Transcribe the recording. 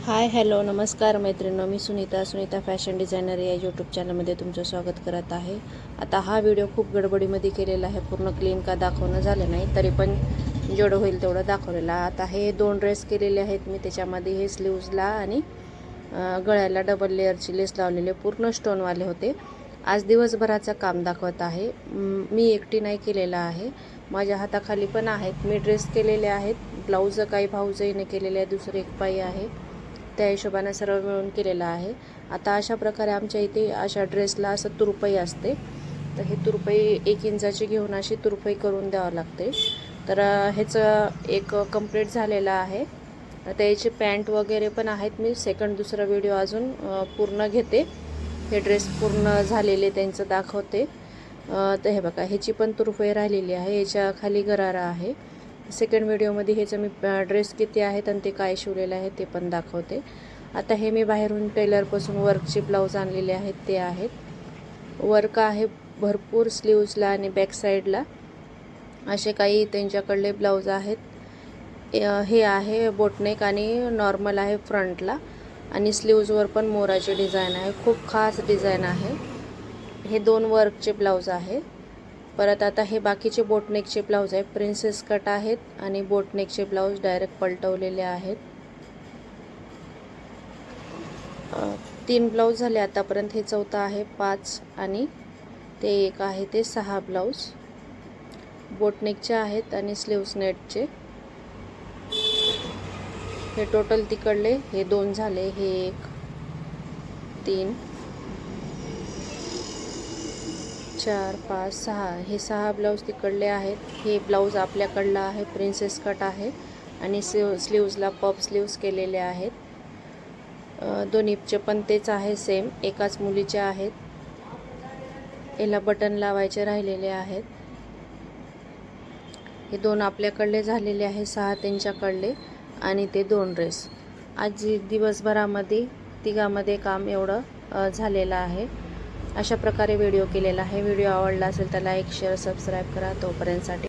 Hi hello नमस्कार मैत्रिणींनो, मी Sunita fashion designer या यूट्यूब चॅनलमध्ये तुमचं स्वागत करत आहे। आता हा व्हिडिओ खूप गडबडीमध्ये केलेला आहे, पूर्ण क्लीन का दाखवणं झालं नाही, तरी पण जेवढं होईल तेवढं दाखवलेलं आहे। आता हे 2 ड्रेस केलेले आहेत मी, त्याच्यामध्ये हे स्लीव्जला आणि गळ्याला डबल लेअरची लेस लावलेले पूर्ण स्टोनवाले होते। आज दिवसभराचं काम दाखवत आहे, मी एकटी नाही केलेलं आहे, माझ्या हाताखाली पण आहेत। मी ड्रेस केलेले आहेत, ब्लाऊज काही भाऊजाईने केलेले आहे, दुसरे एक बाई आहे, त्या हिशोबाने सर्व मिळून केलेलं आहे। आता अशा प्रकारे आमच्या इथे अशा ड्रेसला असं तुरपई असते, तर हे तुरपई 1 इंचाची घेऊन अशी तुरपई करून द्यावं लागते। तर ह्याचं एक कंप्लीट झालेलं आहे। त्याची पॅन्ट वगैरे पण आहेत, मी दुसरा व्हिडिओ अजून पूर्ण घेते, हे ड्रेस पूर्ण झालेले त्यांचं दाखवते। तर हे बघा, ह्याची पण तुरपई राहिलेली आहे, याच्या खाली गरारा आहे। सेकंड व्हिडिओमध्ये ह्याचं मी ड्रेस किती आहेत आणि ते काय शिवलेलं आहे ते पण दाखवते। आता हे मी बाहेरून टेलरपासून वर्कचे ब्लाऊज आणलेले आहेत, ते आहेत वर्क आहे भरपूर स्लीव्जला आणि बॅक साईडला असे काही त्यांच्याकडले ब्लाऊज आहेत। हे आहे बोटनेक आणि नॉर्मल आहे फ्रंटला, आणि स्लीव्जवर पण मोराची डिझाईन आहे, खूप खास डिझाईन आहे। हे 2 वर्कचे ब्लाऊज आहे। परत आता हे बाकीचे बोटनेकचे ब्लाऊज आहे, प्रिन्सेस कट आहेत आणि बोटनेकचे ब्लाऊज डायरेक्ट पलटवलेले आहेत। 3 ब्लाऊज झाले आतापर्यंत, हे 4था आहे, 5 आणि ते एक आहे, ते 6 ब्लाऊज बोटनेकचे आहेत आणि स्लीव्स नेटचे। हे टोटल तिकडले हे 2 झाले, हे 1 3 4 5 6, हे 6 ब्लाऊज तिकडले आहेत। हे ब्लाऊज आपल्याकडला आहे, प्रिन्सेस कट आहे आणि स्लीव्जला पफ स्लीव्स केलेले आहेत। दोन्हीचे पण तेच आहे, सेम एकाच मुलीचे आहेत। याला बटन लावायचे राहिलेले आहेत। हे 2 आपल्याकडले झालेले आहे, 6 त्यांच्याकडले आणि ते 2 ड्रेस। आज दिवसभरामध्ये तिघामध्ये काम एवढं झालेलं आहे। अशा प्रकारे व्हिडिओ केलेला आहे। व्हिडिओ आवडला असेल तर लाईक शेअर सबस्क्राईब करा। तोपर्यंतसाठी